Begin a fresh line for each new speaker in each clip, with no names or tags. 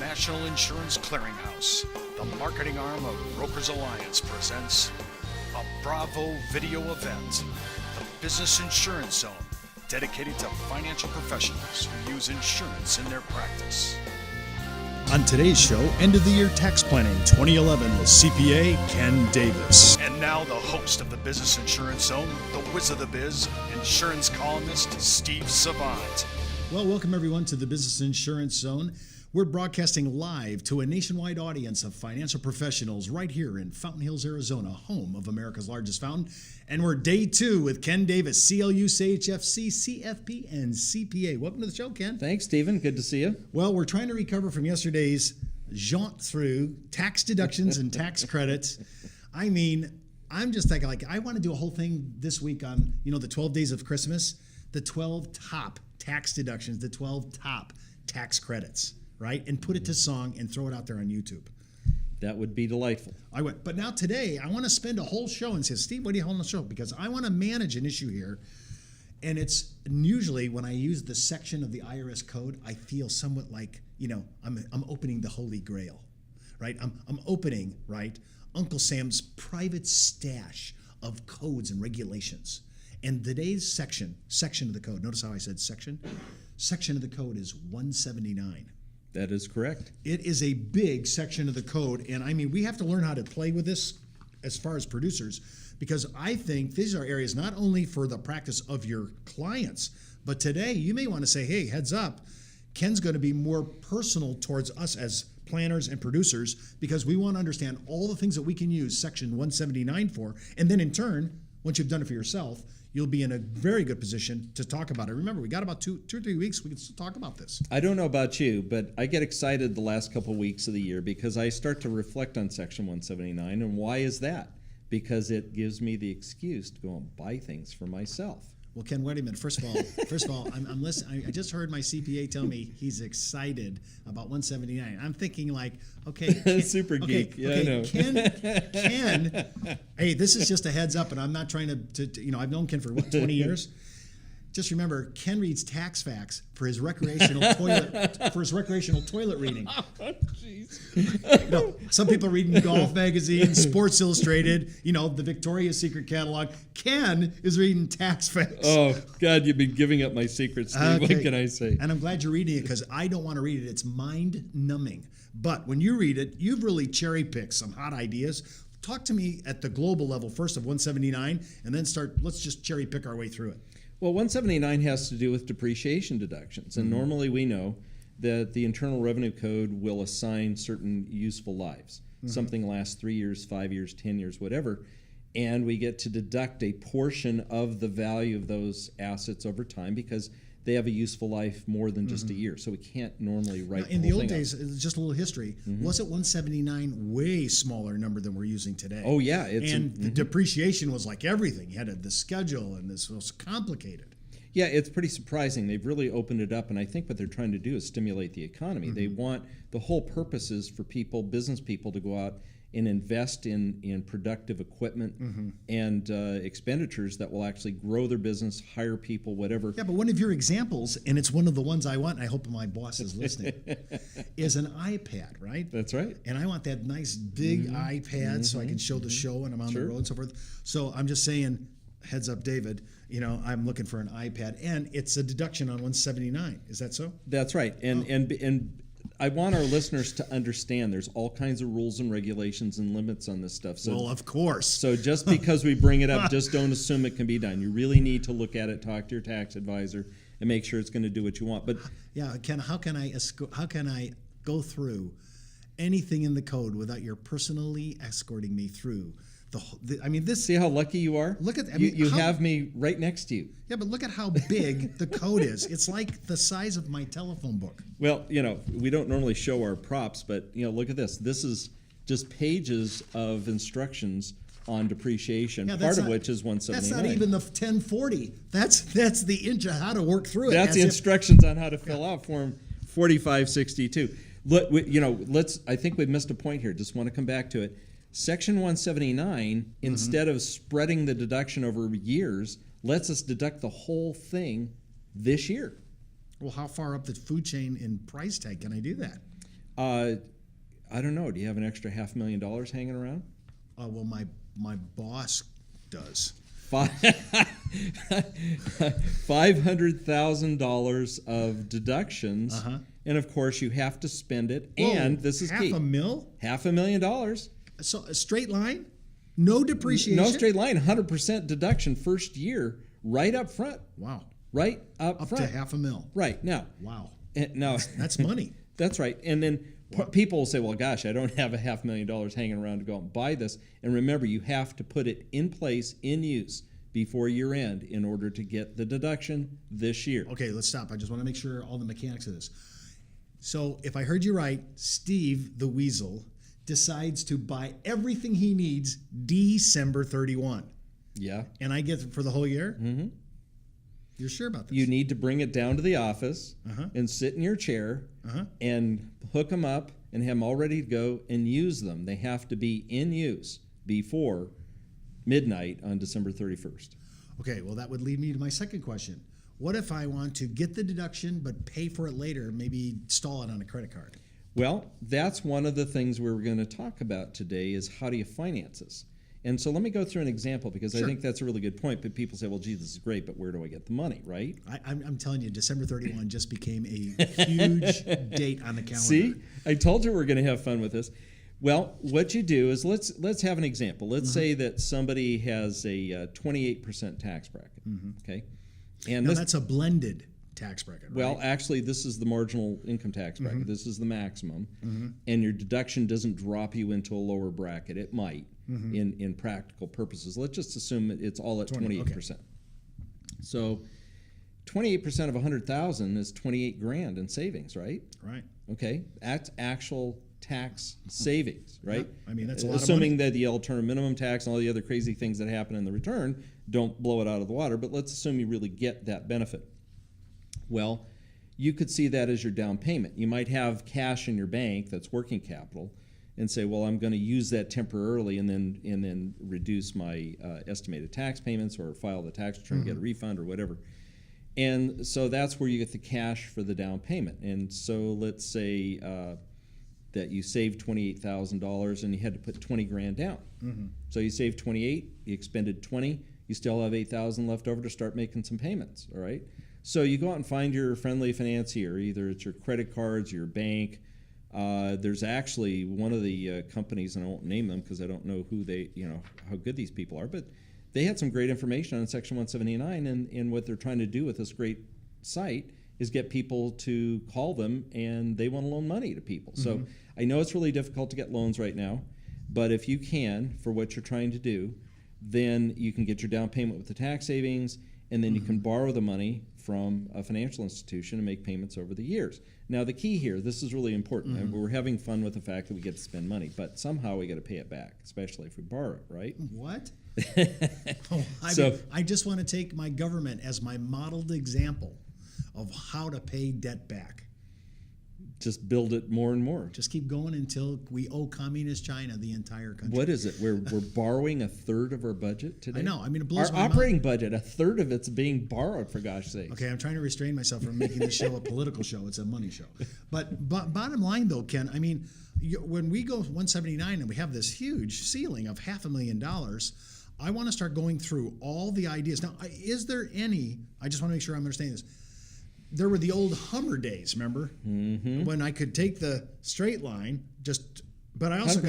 National Insurance Clearinghouse, the marketing arm of Brokers Alliance, presents a Bravo video event, the Business Insurance Zone, dedicated to financial professionals who use insurance in their practice. On today's show, End of the Year Tax Planning 2011 with CPA Ken Davis. And now the host of the Business Insurance Zone, the whiz of the biz, insurance columnist Steve Savant.
Well, welcome everyone to the Business Insurance Zone. We're broadcasting live to a nationwide audience of financial professionals right here in Fountain Hills, Arizona, home of America's largest fountain. And we're day 2 with Ken Davis, CLU, ChFC, CFP, and CPA. Welcome to the show, Ken.
Thanks, Stephen. Good to see you.
Well, we're trying to recover from yesterday's jaunt through tax deductions and tax credits. I mean, I'm just thinking, I want to do a whole thing this week on, the 12 days of Christmas, the 12 top tax deductions, the 12 top tax credits. Right? And put it to song and throw it out there on YouTube.
That would be delightful.
I would. But now today, I want to spend a whole show and say, Steve, what are you holding the show? Because I want to manage an issue here. And it's usually when I use the section of the IRS code, I feel somewhat like, I'm opening the Holy Grail, right? I'm opening, right, Uncle Sam's private stash of codes and regulations. And today's section of the code, notice how I said section? Section of the code is 179.
That is correct.
It is a big section of the code, and I mean, we have to learn how to play with this as far as producers, because I think these are areas not only for the practice of your clients, but today you may want to say, hey, heads up, Ken's going to be more personal towards us as planners and producers, because we want to understand all the things that we can use Section 179 for, and then in turn, once you've done it for yourself, you'll be in a very good position to talk about it. Remember, we got about two or 3 weeks. We can still talk about this.
I don't know about you, but I get excited the last couple of weeks of the year because I start to reflect on Section 179. And why is that? Because it gives me the excuse to go and buy things for myself.
Well, Ken, wait a minute. First of all, I'm listening. I just heard my CPA tell me he's excited about 179. I'm thinking like, okay, Ken,
super geek.
Okay,
yeah, I know.
Ken, hey, this is just a heads up, and I'm not trying to I've known Ken for 20 years. Just remember, Ken reads tax facts for his recreational toilet reading.
Oh, jeez.
Some people are reading Golf Magazine, Sports Illustrated, the Victoria's Secret catalog. Ken is reading tax facts.
Oh, God, you've been giving up my secrets, Steve.
Okay.
What can I say?
And I'm glad you're reading it because I don't want to read it. It's mind-numbing. But when you read it, you've really cherry-picked some hot ideas. Talk to me at the global level first of 179, and then let's just cherry-pick our way through it.
Well, 179 has to do with depreciation deductions. And normally we know that the Internal Revenue Code will assign certain useful lives. Something lasts 3 years, 5 years, 10 years, whatever. And we get to deduct a portion of the value of those assets over time because they have a useful life more than just a year. So we can't normally write
in the old days, just a little history, wasn't 179 way smaller number than we're using today?
Oh, yeah.
The depreciation was like everything. You had the schedule, and this was complicated.
Yeah, it's pretty surprising. They've really opened it up, and I think what they're trying to do is stimulate the economy. They want, the whole purpose is for business people to go out and invest in productive equipment and expenditures that will actually grow their business, hire people, whatever.
Yeah, but one of your examples, and it's one of the ones I want, and I hope my boss is listening, is an iPad, right?
That's right.
And I want that nice big iPad so I can show the show when I'm on the road and so forth. So I'm just saying, heads up, David, I'm looking for an iPad, and it's a deduction on 179. Is that so?
That's right. And I want our listeners to understand there's all kinds of rules and regulations and limits on this stuff. So,
well, of course.
So just because we bring it up, just don't assume it can be done. You really need to look at it, talk to your tax advisor, and make sure it's going to do what you want. But
yeah, Ken, how can I go through anything in the code without your personally escorting me through?
See how lucky you are?
Look at
you have me right next to you.
Yeah, but look at how big the code is. It's like the size of my telephone book.
Well, we don't normally show our props, but look at this. This is just pages of instructions on depreciation, part of which is 179.
That's not even the 1040. That's the inch of how to work through it.
That's the instructions on how to fill out Form 4562. Look, I think we missed a point here. Just want to come back to it. Section 179, instead of spreading the deduction over years, lets us deduct the whole thing this year.
Well, how far up the food chain in price tag can I do that?
I don't know. Do you have an extra $500,000 hanging around?
Well, my boss does.
$500,000 of deductions, and of course you have to spend it.
Whoa,
and this is key:
$500,000. So a straight line, no depreciation.
No straight line, 100% deduction first year, right up front.
Wow.
Right up front.
Up to $500,000.
Right now.
Wow.
No,
that's money.
That's right. And then people will say, well, gosh, I don't have a $500,000 hanging around to go out and buy this. And remember, you have to put it in place, in use, before year end in order to get the deduction this year.
Okay, let's stop. I just want to make sure all the mechanics of this. So if I heard you right, Steve the Weasel decides to buy everything he needs December 31.
Yeah.
And I get it for the whole year? Mm-hmm. You're sure about this?
You need to bring it down to the office and sit in your chair and hook them up and have them all ready to go and use them. They have to be in use before midnight on December 31st.
Okay, well, that would lead me to my second question. What if I want to get the deduction but pay for it later, maybe stall it on a credit card?
Well, that's one of the things we're going to talk about today is how do you finance this? And so let me go through an example because I think that's a really good point. But people say, well, gee, this is great, but where do I get the money, right?
I'm telling you, December 31 just became a huge date on the calendar.
See? I told you we're going to have fun with this. Well, what you do is let's have an example. Let's say that somebody has a 28% tax bracket, okay? And
now that's a blended tax bracket, right?
Well, actually, this is the marginal income tax bracket. This is the maximum. And your deduction doesn't drop you into a lower bracket. It might in practical purposes. Let's just assume it's all at 28%. Okay. So 28% of 100,000 is 28 grand in savings, right?
Right.
Okay. That's actual tax savings, right?
Yeah. I mean, that's a lot
assuming
of money.
that the alternative minimum tax and all the other crazy things that happen in the return don't blow it out of the water, but let's assume you really get that benefit. Well, you could see that as your down payment. You might have cash in your bank that's working capital and say, well, I'm going to use that temporarily and then reduce my estimated tax payments or file the tax return, get a refund or whatever. And so that's where you get the cash for the down payment. And so let's say that you saved $28,000 and you had to put 20 grand down. So you saved 28, you expended 20, you still have 8,000 left over to start making some payments, all right? So you go out and find your friendly financier, either it's your credit cards, your bank. There's actually one of the companies, and I won't name them because I don't know who how good these people are, but they had some great information on Section 179, and what they're trying to do with this great site is get people to call them, and they want to loan money to people. So I know it's really difficult to get loans right now, but if you can, for what you're trying to do, then you can get your down payment with the tax savings, and then you can borrow the money from a financial institution and make payments over the years. Now, the key here, this is really important, and we're having fun with the fact that we get to spend money, but somehow we got to pay it back, especially if we borrow it, right?
What? I just want to take my government as my modeled example of how to pay debt back.
Just build it more and more.
Just keep going until we owe communist China the entire country.
What is it? We're borrowing a third of our budget today?
I know. I mean, it blows
our
my
operating
mind.
budget, a third of it's being borrowed, for gosh sakes.
Okay, I'm trying to restrain myself from making this show a political show. It's a money show. But bottom line, though, Ken, I mean, when we go 179 and we have this huge ceiling of $500,000, I want to start going through all the ideas. Now, is there any, I just want to make sure I'm understanding this. There were the old Hummer days, remember? When I could take the straight line, but I also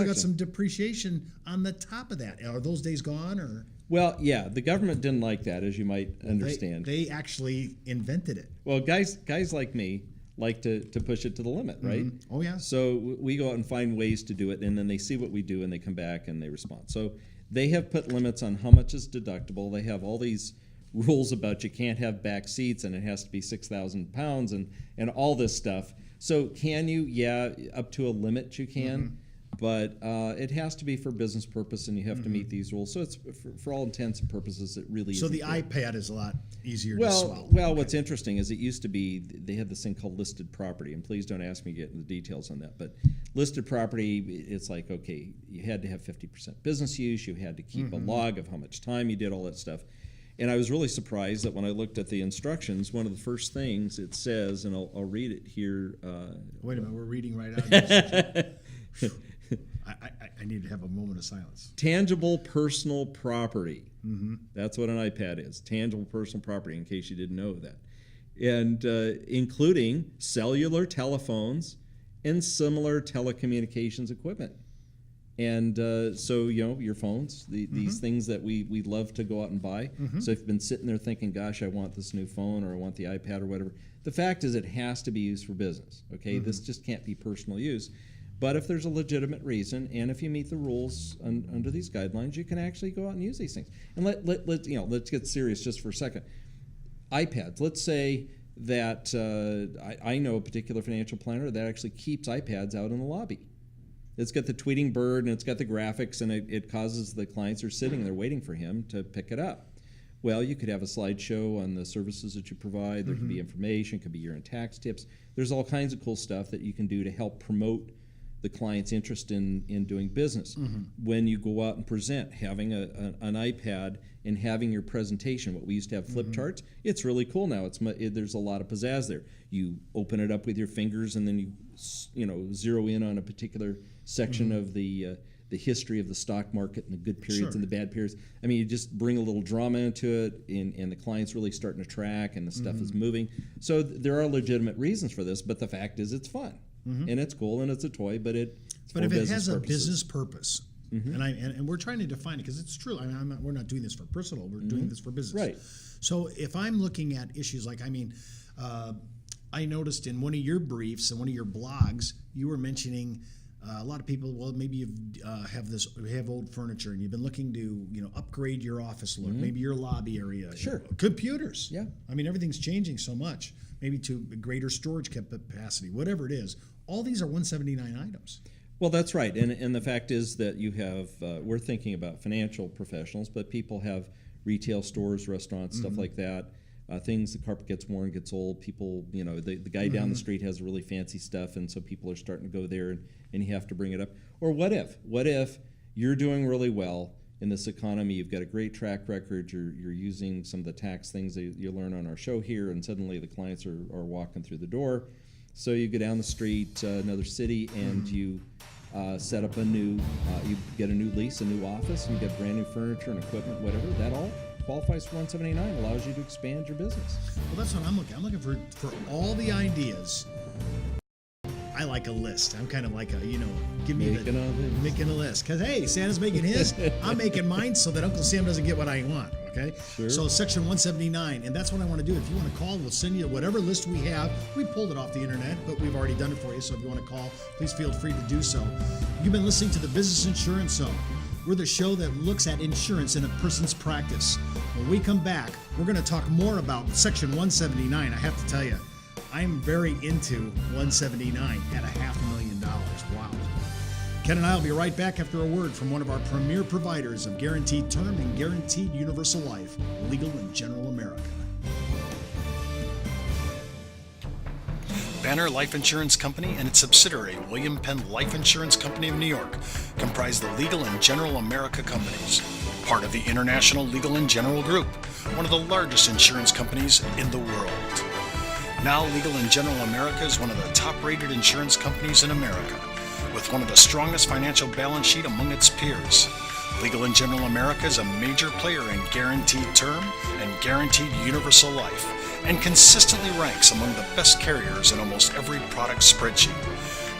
got some depreciation on the top of that. Are those days gone, or?
Well, yeah, the government didn't like that, as you might understand.
They actually invented it.
Well, guys like me like to push it to the limit, right?
Oh yeah.
So we go out and find ways to do it, and then they see what we do, and they come back and they respond. So they have put limits on how much is deductible. They have all these rules about you can't have back seats and it has to be 6,000 pounds and all this stuff. So can you? Yeah, up to a limit you can, but it has to be for business purpose and you have to meet these rules. So it's for all intents and purposes, it really is.
So the iPad is a lot easier to swallow.
Well, what's interesting is it used to be, they had this thing called listed property, and please don't ask me to get into the details on that, but listed property, it's like, okay, you had to have 50% business use, you had to keep a log of how much time you did, all that stuff. And I was really surprised that when I looked at the instructions, one of the first things it says, and I'll read it here.
Wait a minute, we're reading right out of this. I need to have a moment of silence.
Tangible personal property. That's what an iPad is. Tangible personal property, in case you didn't know that. And including cellular telephones and similar telecommunications equipment. And so, your phones, these things that we love to go out and buy. So if you've been sitting there thinking, gosh, I want this new phone or I want the iPad or whatever, the fact is it has to be used for business, okay? This just can't be personal use. But if there's a legitimate reason, and if you meet the rules under these guidelines, you can actually go out and use these things. And let's get serious just for a second. iPads, let's say that I know a particular financial planner that actually keeps iPads out in the lobby. It's got the tweeting bird and it's got the graphics, and it causes the clients are sitting there waiting for him to pick it up. Well, you could have a slideshow on the services that you provide. There could be information, could be year-end tax tips. There's all kinds of cool stuff that you can do to help promote the client's interest in doing business. When you go out and present, having an iPad and having your presentation, what we used to have flip charts, it's really cool now. There's a lot of pizzazz there. You open it up with your fingers, and then you zero in on a particular section of the history of the stock market and the good periods and the bad periods. I mean, you just bring a little drama into it, and the client's really starting to track, and the stuff is moving. So there are legitimate reasons for this, but the fact is it's fun. And it's cool, and it's a toy, but if it has a
business purpose, and we're trying to define it, because it's true. I mean, we're not doing this for personal. We're doing this for business.
Right.
So if I'm looking at issues like, I noticed in one of your briefs and one of your blogs, you were mentioning a lot of people. Well, maybe you have old furniture, and you've been looking to upgrade your office look. Maybe your lobby area.
Sure.
Computers.
Yeah.
I mean, everything's changing so much. Maybe to greater storage capacity, whatever it is. All these are 179 items.
Well, that's right, and the fact is that you have. We're thinking about financial professionals, but people have retail stores, restaurants, stuff like that. Things, the carpet gets worn, gets old. People, the guy down the street has really fancy stuff, and so people are starting to go there, and you have to bring it up. Or what if you're doing really well in this economy? You've got a great track record. You're using some of the tax things that you learn on our show here, and suddenly the clients are walking through the door. So you go down the street, another city, and you set up you get a new lease, a new office, and you get brand new furniture and equipment, whatever. That all qualifies for 179, allows you to expand your business.
Well, that's what I'm looking. I'm looking for all the ideas. I like a list. I'm kind of like making a list. Because, hey, Santa's making his, I'm making mine so that Uncle Sam doesn't get what I want, okay?
Sure.
So section 179, and that's what I want to do. If you want to call, we'll send you whatever list we have. We pulled it off the internet, but we've already done it for you. So if you want to call, please feel free to do so. You've been listening to the Business Insurance Zone. We're the show that looks at insurance in a person's practice. When we come back, we're going to talk more about section 179. I have to tell you, I'm very into 179 at $500,000. Wow. Ken and I will be right back after a word from one of our premier providers of guaranteed term and guaranteed universal life, Legal & General America.
Banner Life Insurance Company and its subsidiary, William Penn Life Insurance Company of New York, comprise the Legal & General America companies, part of the International Legal & General Group, one of the largest insurance companies in the world. Now, Legal & General America is one of the top-rated insurance companies in America, with one of the strongest financial balance sheet among its peers. Legal & General America is a major player in guaranteed term and guaranteed universal life, and consistently ranks among the best carriers in almost every product spreadsheet.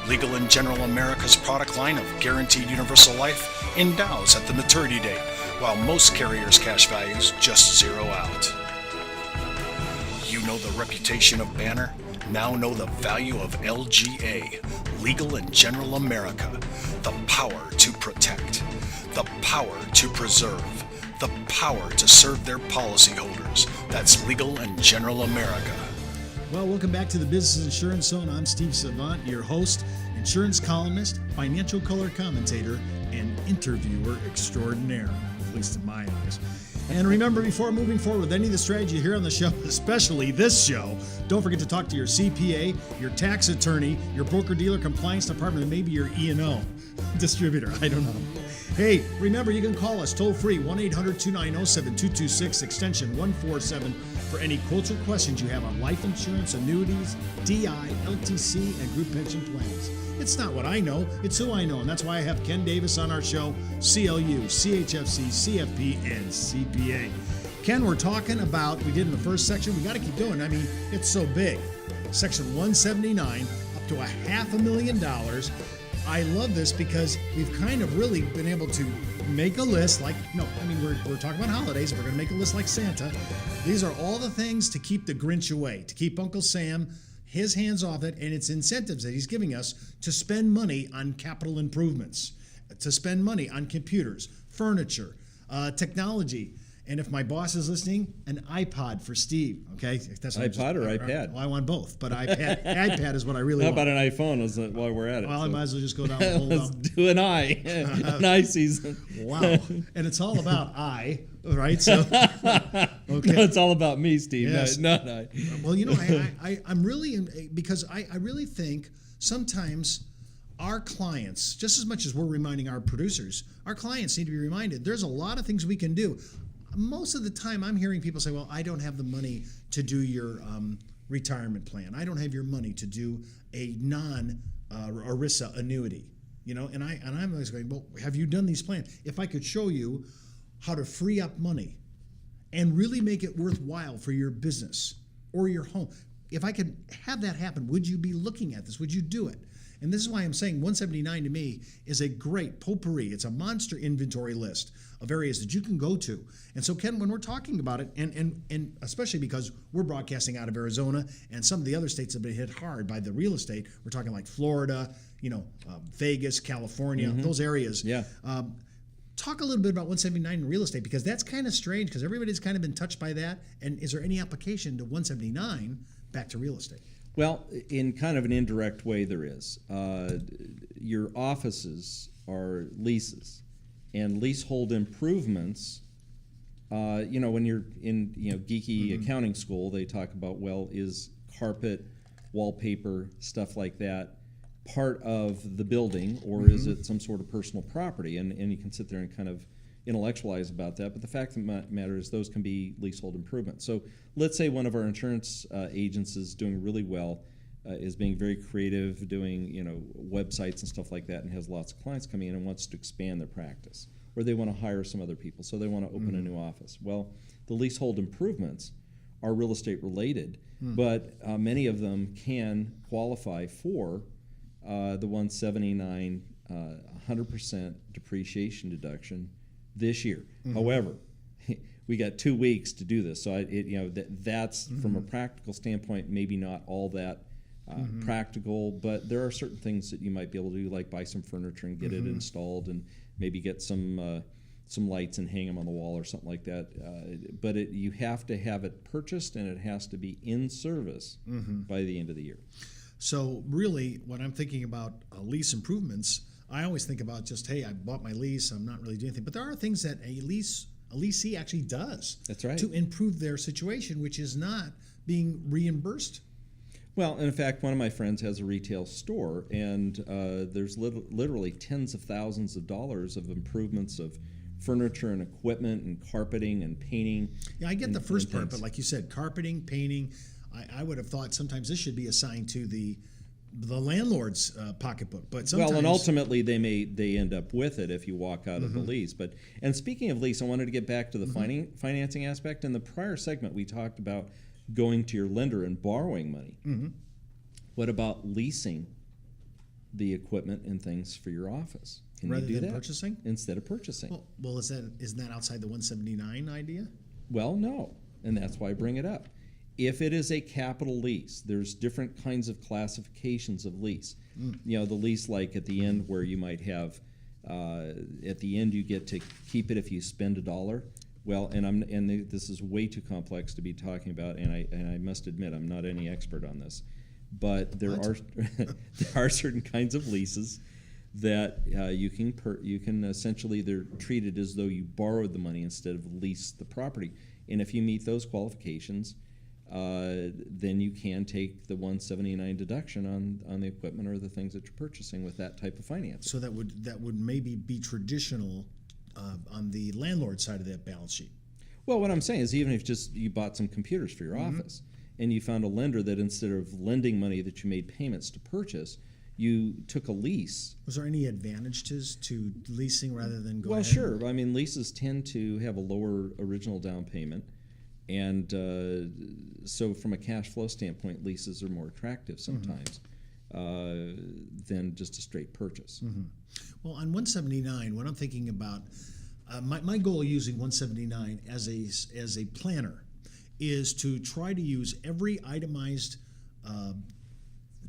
Legal & General America's product line of guaranteed universal life endows at the maturity date, while most carriers' cash values just zero out. You know the reputation of Banner? Now know the value of LGA, Legal & General America. The power to protect, the power to preserve, the power to serve their policyholders. That's Legal & General America.
Well, welcome back to the Business Insurance Zone. I'm Steve Savant, your host, insurance columnist, financial color commentator, and interviewer extraordinaire, at least in my eyes. And remember, before moving forward with any of the strategy you hear on the show, especially this show, don't forget to talk to your CPA, your tax attorney, your broker-dealer compliance department, and maybe your E&O distributor. I don't know. Hey, remember, you can call us toll-free, 1-800-290-7226, extension 147, for any quotes or questions you have on life insurance, annuities, DI, LTC, and group pension plans. It's not what I know, it's who I know, and that's why I have Ken Davis on our show, CLU, ChFC, CFP, and CPA. Ken, we're talking about, we did in the first section, we got to keep doing, I mean, it's so big. Section 179, up to $500,000. I love this because we've kind of really been able to make a list we're talking about holidays. We're going to make a list like Santa. These are all the things to keep the Grinch away, to keep Uncle Sam, his hands off it, and it's incentives that he's giving us to spend money on capital improvements, to spend money on computers, furniture, technology. And if my boss is listening, an Ipod for Steve. Okay, that's
iPod or iPad?
Well, I want both, but iPad is what I really
How
want.
about an iPhone? While we're at it,
Well, I might as well just go down and hold
let's
up.
do an eye season.
Wow, and it's all about I, right? So, okay.
No, it's all about me, Steve.
Yes.
Not I.
Well, I'm really because I really think sometimes our clients, just as much as we're reminding our producers, our clients need to be reminded. There's a lot of things we can do. Most of the time, I'm hearing people say, "Well, I don't have the money to do your retirement plan. I don't have your money to do a non-ERISA annuity." And I'm always going, "Well, have you done these plans? If I could show you how to free up money and really make it worthwhile for your business or your home, if I could have that happen, would you be looking at this? Would you do it?" And this is why I'm saying 179 to me is a great potpourri. It's a monster inventory list of areas that you can go to. And so, Ken, when we're talking about it, and especially because we're broadcasting out of Arizona and some of the other states have been hit hard by the real estate, we're talking like Florida, Vegas, California, those areas.
Yeah.
Talk a little bit about 179 in real estate, because that's kind of strange because everybody's kind of been touched by that. And is there any application to 179 back to real estate?
Well, in kind of an indirect way, there is. Your offices are leases, and leasehold improvements. When you're in geeky accounting school, they talk about, well, is carpet, wallpaper, stuff like that part of the building, or is it some sort of personal property? And you can sit there and kind of intellectualize about that, but the fact of the matter is those can be leasehold improvements. So let's say one of our insurance agents is doing really well, is being very creative, doing websites and stuff like that, and has lots of clients coming in and wants to expand their practice, or they want to hire some other people, so they want to open a new office. Well, the leasehold improvements are real estate related, but many of them can qualify for the 179 100% depreciation deduction this year. However, we got 2 weeks to do this, so that's from a practical standpoint maybe not all that practical, but there are certain things that you might be able to do, like buy some furniture and get it installed, and maybe get some lights and hang them on the wall or something like that. But you have to have it purchased, and it has to be in service by the end of the year.
So really, when I'm thinking about lease improvements, I always think about just, hey, I bought my lease, I'm not really doing anything. But there are things that a leasee actually does.
That's right.
To improve their situation, which is not being reimbursed.
Well, and in fact, one of my friends has a retail store, and there's literally tens of thousands of dollars of improvements of furniture and equipment and carpeting and painting.
Yeah, I get the first part, but like you said, carpeting, painting, I would have thought sometimes this should be assigned to the landlord's pocketbook. But sometimes,
well, and ultimately they end up with it if you walk out of the lease. And speaking of lease, I wanted to get back to the financing aspect. In the prior segment, we talked about going to your lender and borrowing money. What about leasing the equipment and things for your office? Can
rather
you do
than
that
purchasing?
instead of purchasing?
Well, isn't that outside the 179 idea?
Well, no, and that's why I bring it up. If it is a capital lease, there's different kinds of classifications of lease. The lease like at the end where you might have, at the end you get to keep it if you spend $1. Well, this is way too complex to be talking about, and I must admit I'm not any expert on this, but there are certain kinds of leases that you can essentially, they're treated as though you borrowed the money instead of leased the property, and if you meet those qualifications, then you can take the 179 deduction on the equipment or the things that you're purchasing with that type of financing.
So that would maybe be traditional on the landlord side of that balance sheet.
Well, what I'm saying is even if just you bought some computers for your office and you found a lender that instead of lending money that you made payments to purchase, you took a lease.
Was there any advantages to leasing rather than going?
Well, sure. I mean, leases tend to have a lower original down payment. And so from a cash flow standpoint, leases are more attractive sometimes than just a straight purchase.
Well, on 179, what I'm thinking about, my goal using 179 as a planner is to try to use every itemized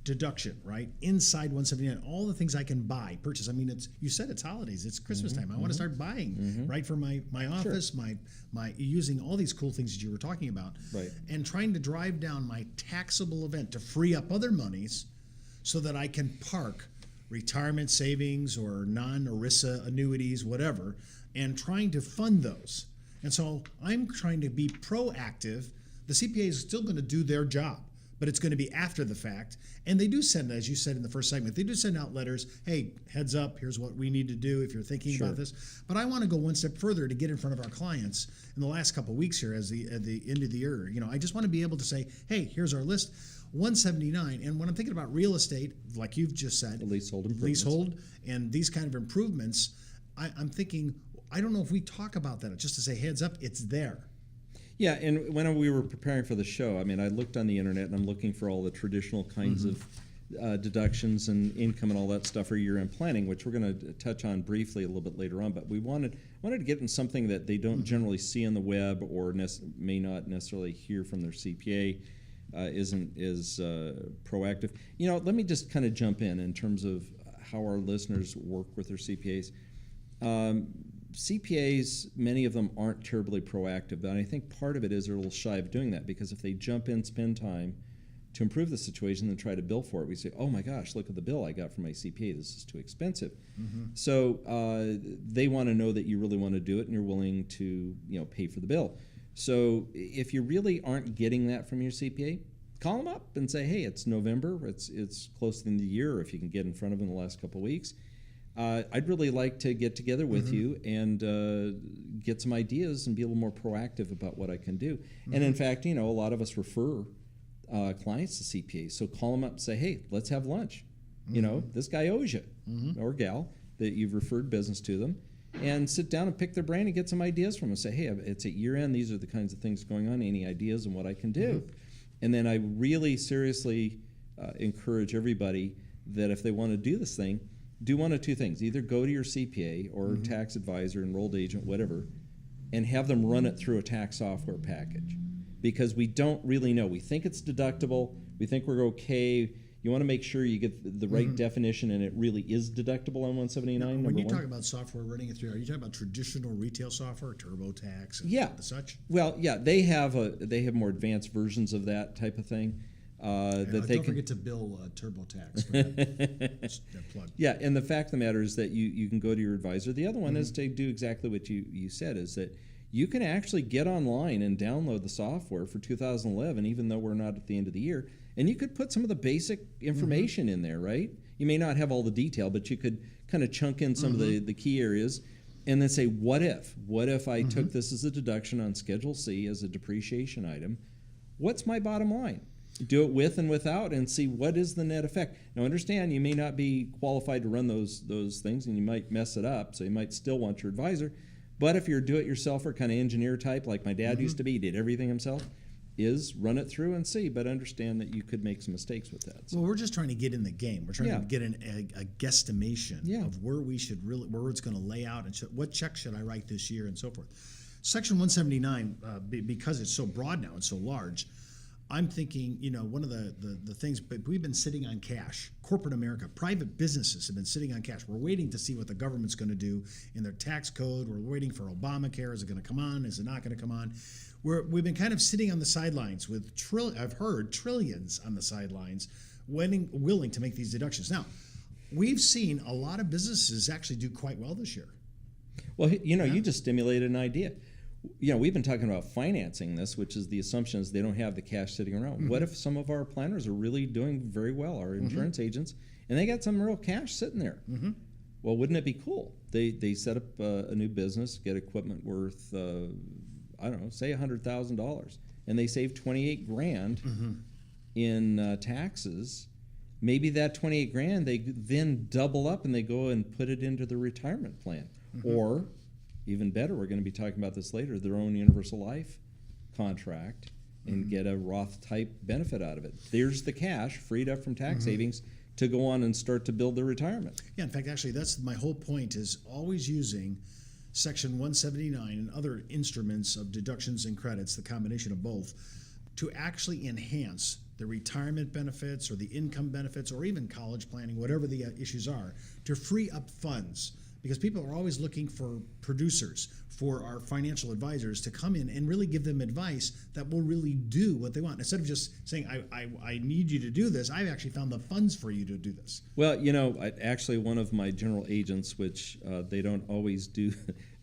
deduction, right, inside 179, all the things I can buy, purchase. I mean, you said it's holidays, it's Christmas time. I want to start buying, right, for my office, my using all these cool things that you were talking about,
Right.
and trying to drive down my taxable event to free up other monies so that I can park retirement savings or non-ERISA annuities, whatever, and trying to fund those. And so I'm trying to be proactive. The CPA is still going to do their job, but it's going to be after the fact. And they do send, as you said in the first segment, they do send out letters, hey, heads up, here's what we need to do if you're thinking about this. But I want to go one step further to get in front of our clients in the last couple of weeks here at the end of the year. You know, I just want to be able to say, hey, here's our list, 179. And when I'm thinking about real estate, like you've just said, leasehold and these kind of improvements, I'm thinking, I don't know if we talk about that, just to say, heads up, it's there.
Yeah, and when we were preparing for the show, I mean, I looked on the internet and I'm looking for all the traditional kinds of deductions and income and all that stuff for year-end planning, which we're going to touch on briefly a little bit later on. But we wanted to get in something that they don't generally see on the web or may not necessarily hear from their CPA, isn't as proactive. You know, let me just kind of jump in terms of how our listeners work with their CPAs. CPAs, many of them aren't terribly proactive, but I think part of it is they're a little shy of doing that because if they jump in, spend time to improve the situation and try to bill for it, we say, oh my gosh, look at the bill I got from my CPA, this is too expensive. So they want to know that you really want to do it and you're willing to pay for the bill. So if you really aren't getting that from your CPA, call them up and say, hey, it's November, it's close to the end of the year, or if you can get in front of them in the last couple of weeks, I'd really like to get together with you and get some ideas and be a little more proactive about what I can do. And in fact, a lot of us refer clients to CPAs. So call them up and say, hey, let's have lunch. This guy owes you, or gal, that you've referred business to them. And sit down and pick their brain and get some ideas from them. Say, hey, it's at year end. These are the kinds of things going on. Any ideas on what I can do? And then I really seriously encourage everybody that if they want to do this thing, do one of two things. Either go to your CPA or tax advisor, enrolled agent, whatever, and have them run it through a tax software package. Because we don't really know. We think it's deductible. We think we're okay. You want to make sure you get the right definition and it really is deductible on 179.
Now, when you talk about software running it through, are you talking about traditional retail software, TurboTax, and such?
Well, yeah, they have more advanced versions of that type of thing.
Don't forget to bill TurboTax for that plug.
Yeah, and the fact of the matter is that you can go to your advisor. The other one is to do exactly what you said, is that you can actually get online and download the software for 2011, even though we're not at the end of the year, and you could put some of the basic information in there, right? You may not have all the detail, but you could kind of chunk in some of the key areas and then say, what if? What if I took this as a deduction on Schedule C as a depreciation item? What's my bottom line? Do it with and without and see what is the net effect. Now understand, you may not be qualified to run those things and you might mess it up, so you might still want your advisor. But if you're a do-it-yourselfer kind of engineer type like my dad used to be, he did everything himself, is run it through and see, but understand that you could make some mistakes with that. So.
Well, we're just trying to get in the game. We're trying to get a guesstimation of where we should where it's going to lay out and what check should I write this year and so forth. Section 179, because it's so broad now and so large, I'm thinking, one of the things, but we've been sitting on cash. Corporate America, private businesses have been sitting on cash. We're waiting to see what the government's going to do in their tax code. We're waiting for Obamacare. Is it going to come on? Is it not going to come on? We've been kind of sitting on the sidelines with I've heard trillions on the sidelines, willing to make these deductions. Now, we've seen a lot of businesses actually do quite well this year.
Well, you just stimulated an idea. we've been talking about financing this, which is the assumption is they don't have the cash sitting around. What if some of our planners are really doing very well, our insurance agents, and they got some real cash sitting there? Well, wouldn't it be cool? They set up a new business, get equipment worth, I don't know, say $100,000, and they save 28 grand in taxes. Maybe that 28 grand they then double up and they go and put it into the retirement plan, or even better, we're going to be talking about this later, their own universal life contract and get a Roth type benefit out of it. There's the cash freed up from tax savings to go on and start to build their retirement.
Yeah, in fact, actually, that's my whole point, is always using Section 179 and other instruments of deductions and credits, the combination of both, to actually enhance the retirement benefits or the income benefits or even college planning, whatever the issues are, to free up funds. Because people are always looking for producers, for our financial advisors to come in and really give them advice that will really do what they want. Instead of just saying, I need you to do this, I've actually found the funds for you to do this.
Well, actually one of my general agents, which they don't always do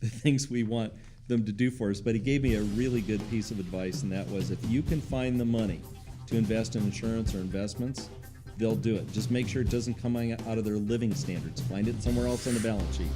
the things we want them to do for us, but he gave me a really good piece of advice, and that was, if you can find the money to invest in insurance or investments, they'll do it. Just make sure it doesn't come out of their living standards. Find it somewhere else on the balance sheet.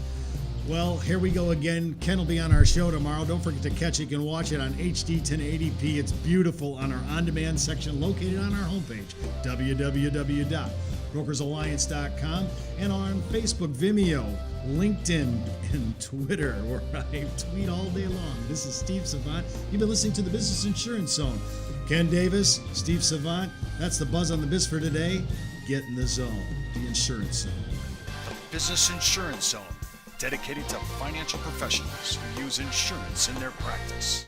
Well, here we go again. Ken will be on our show tomorrow. Don't forget to catch it. You can watch it on HD 1080p. It's beautiful on our on-demand section located on our homepage, www.brokersalliance.com, and on Facebook, Vimeo, LinkedIn, and Twitter, where I tweet all day long. This is Steve Savant. You've been listening to the Business Insurance Zone. Ken Davis, Steve Savant. That's the buzz on the biz for today. Get in the zone, the insurance zone.
The Business Insurance Zone, dedicated to financial professionals who use insurance in their practice.